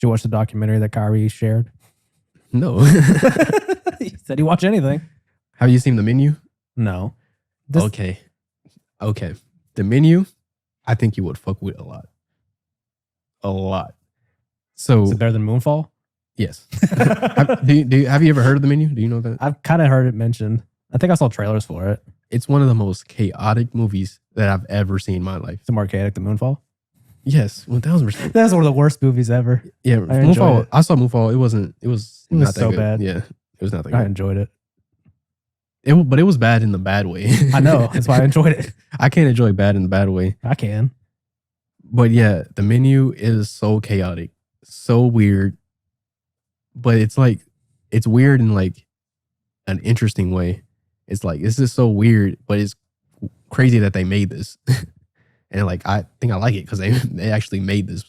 you watch the documentary that Kyrie shared? No. He said he watch anything. Have you seen The Menu? No. Okay. The Menu, I think you would fuck with a lot. A lot. So Is it better than Moonfall? yes. have you ever heard of The Menu? Do you know that? I've kind of heard it mentioned. I think I saw trailers for it. It's one of the most chaotic movies that I've ever seen in my life. It's more chaotic than Moonfall. Yes, 1000%. That's one of the worst movies ever. Yeah, I enjoyed Moonfall. it. I saw Moonfall. It was not that so good. bad. Yeah, it was not that I good. enjoyed it. But it was bad in the bad way. I know. That's why I enjoyed it. I can't enjoy bad in the bad way. I can. But yeah, The Menu is so chaotic, so weird. But it's like, it's weird in like an interesting way. It's like, this is so weird, but it's crazy that they made this. And like, I think I like it because they actually made this.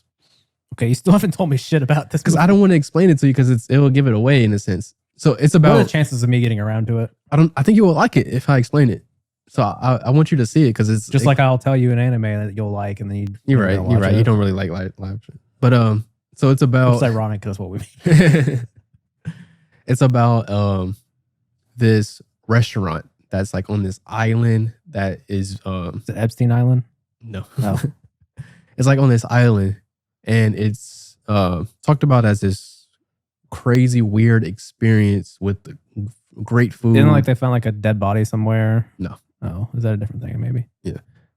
Okay, you still haven't told me shit about this. Because I don't want to explain it to you because it'll give it away in a sense. So it's What are about, the chances of me getting around to it? I think you will like it if I explain it. So I want you to see it because it's Just like I'll tell you an anime that you'll like, and then you're right. You don't really like live shit. But so it's about, It's ironic because what we mean. it's about this restaurant that's like on this island that is Is it Epstein Island? no. No. It's like on this island and it's talked about as this crazy weird experience with the great food. Didn't like they found like a dead body somewhere? No. Oh, is that a different thing? Maybe.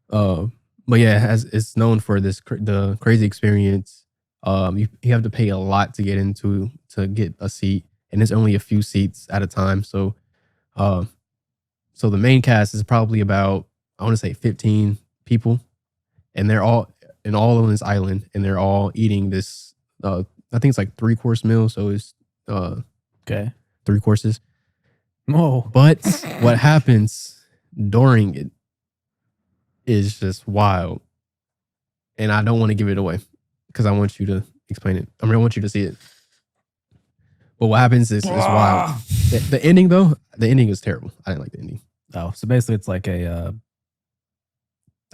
But yeah, it's known for this the crazy experience. You have to pay a lot to get into to get a seat, and there's only a few seats at a time. So, so the main cast is probably about, I want to say 15 people, and they're all on this island, and they're all eating this. I think it's like 3-course meal, so it's Okay. 3 courses. Oh, But what happens during it is just wild. And I don't want to give it away because I want you to explain it. I want you to see it. But what happens is wild. The ending, though, the ending is terrible. I didn't like the ending. Oh, so basically it's like a,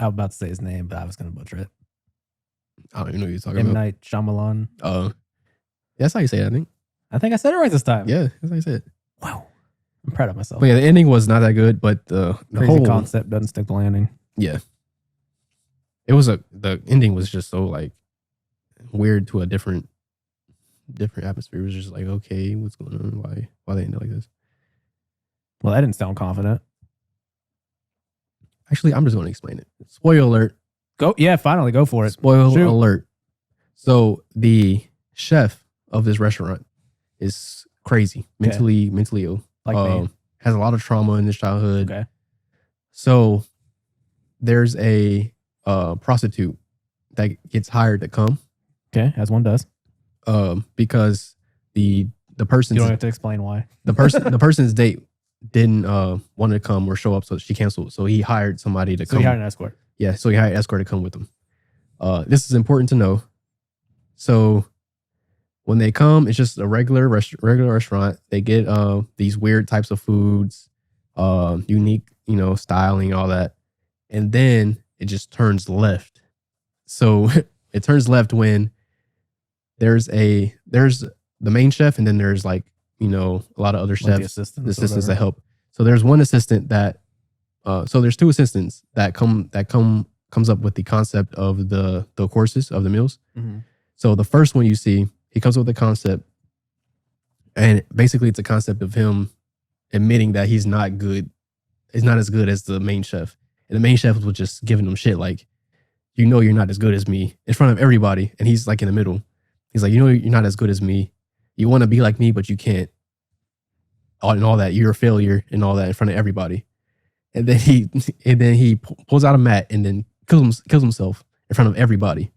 I was about to say his name, but I was going to butcher it. I don't even know what you're talking M. about. Night Shyamalan. That's how you say it, I think. I said it right this time. Yeah, that's how you say it. Wow. I'm proud of myself. But yeah, the ending was not that good, but the Crazy whole concept doesn't stick the landing. yeah. It was the ending was just so like weird to a different atmosphere. It was just like, okay, what's going on? Why they end it like this? Well, that didn't sound confident. Actually, I'm just going to explain it. Spoiler alert. Go. Yeah, finally, go for it. Spoiler Shoot. alert. So the chef of this restaurant is crazy, mentally ill. Like me. Has a lot of trauma in his childhood. Okay. So there's a prostitute that gets hired to come Okay, as one does. because the You person's don't have to explain why. the person's date didn't want to come or show up, so she canceled. So he hired somebody to So come. you hired an escort. Yeah, so he hired an escort to come with him. This is important to know. So when they come, it's just a regular restaurant. They get these weird types of foods, unique, styling, all that. And then it just turns left. So it turns left when there's the main chef, and then there's like, a lot of other Like chefs, the assistants. the or assistants whatever. that help. So there's one assistant that so there's 2 assistants that comes up with the concept of the courses of the meals. Mhm. So the first one you see, he comes up with the concept, and basically it's a concept of him admitting that he's not good. He's not as good as the main chef. And the main chef was just giving him shit like, you're not as good as me in front of everybody. And he's like in the middle. He's like, you're not as good as me. You want to be like me, but you can't. And all that. You're a failure and all that in front of everybody. And then he pulls out a mat and then kills himself in front of everybody.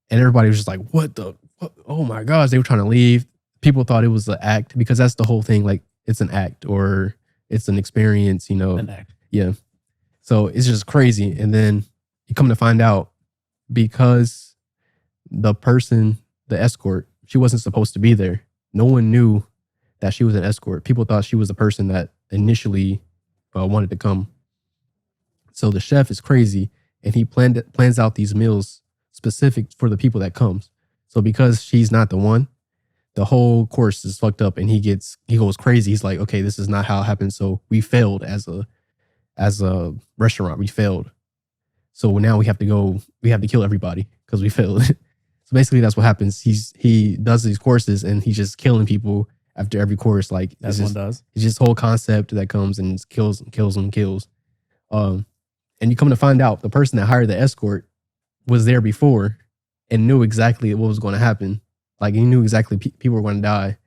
And everybody was just like, what? Oh my gosh. They were trying to leave. People thought it was an act because that's the whole thing. Like, it's an act or it's an experience, An act. Yeah. So it's just crazy. And then you come to find out because the escort, she wasn't supposed to be there. No one knew that she was an escort. People thought she was the person that initially wanted to come. So the chef is crazy, and he plans out these meals specific for the people that comes. So because she's not the one, the whole course is fucked up, and he goes crazy. He's like, okay, this is not how it happened. So we failed as a restaurant. We failed. So now we have to kill everybody because we failed. So basically that's what happens. He does these courses and he's just killing people after every course. Like As one does. it's just whole concept that comes and kills. And you come to find out the person that hired the escort was there before and knew exactly what was going to happen. Like he knew exactly people were going to die.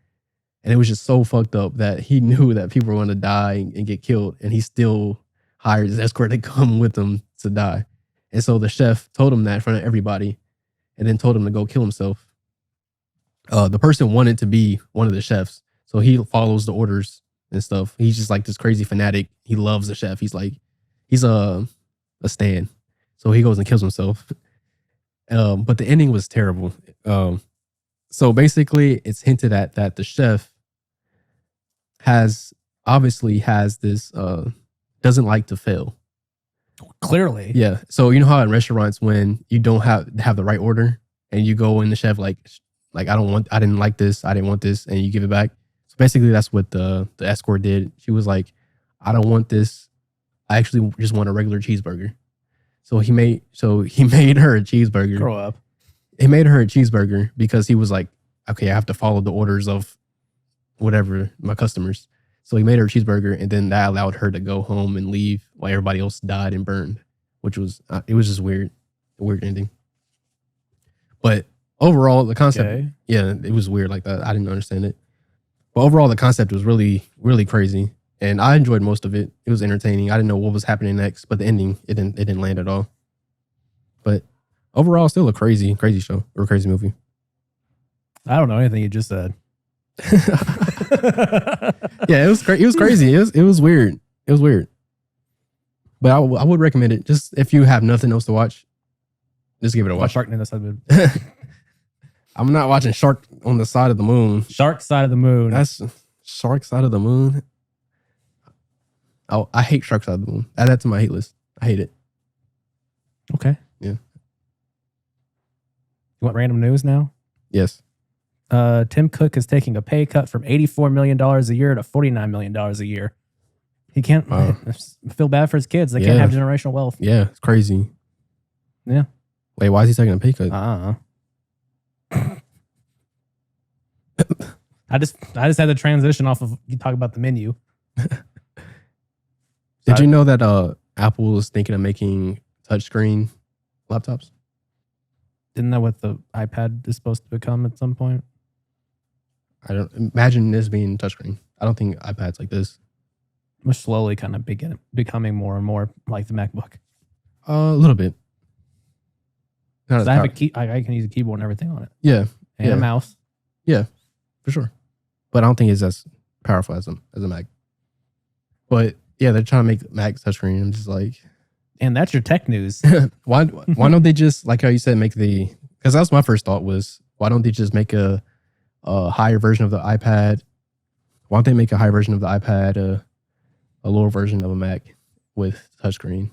And it was just so fucked up that he knew that people were going to die and get killed. And he still hired his escort to come with him to die. And so the chef told him that in front of everybody and then told him to go kill himself. The person wanted to be one of the chefs. So he follows the orders and stuff. He's just like this crazy fanatic. He loves the chef. He's a stan. So he goes and kills himself. But the ending was terrible. So basically it's hinted at that the chef obviously has this, doesn't like to fail. Clearly. Yeah. So you know how in restaurants when you don't have the right order and you go in the chef like I didn't like this, I didn't want this, and you give it back. So basically that's what the escort did. She was like, I don't want this. I actually just want a regular cheeseburger. So he made her a cheeseburger. Grow up. He made her a cheeseburger because he was like, okay, I have to follow the orders of whatever my customers. So he made her a cheeseburger, and then that allowed her to go home and leave while everybody else died and burned, which was it was just weird, a weird ending. But overall, the concept, yeah, it was weird like that. I didn't understand it. But overall, the concept was really, really crazy, and I enjoyed most of it. It was entertaining. I didn't know what was happening next, but the ending, it didn't land at all. But overall, still a crazy show or a crazy movie. I don't know anything you just said. Yeah, it was crazy. It was weird. It was weird. But I would recommend it. Just if you have nothing else to watch, just give it a watch. I'm not watching Shark on the Side of the Moon. Shark Side of the Moon. That's Shark Side of the Moon. Oh, I hate Shark Side of the Moon. Add that to my hate list. I hate it. Okay. Yeah. You want random news now? Yes. Tim Cook is taking a pay cut from $84 million a year to $49 million a year. He can't I feel bad for his kids. They can't have generational wealth. Yeah, it's crazy. Yeah. Wait, why is he taking a pay cut? I just had to transition off of you talk about the menu. Did you know that Apple is thinking of making touchscreen laptops? Isn't that what the iPad is supposed to become at some point? I don't imagine this being touchscreen. I don't think iPads like this. We're slowly kind of becoming more and more like the MacBook. A little bit. I can use a keyboard and everything on it. Yeah. And a mouse. Yeah, for sure. But I don't think it's as powerful as a Mac. But yeah, they're trying to make Mac touchscreen. I'm just like, and that's your tech news. why don't they just, like how you said, because that was my first thought was, why don't they just make a higher version of the iPad? Why don't they make a higher version of the iPad, a lower version of a Mac with touchscreen?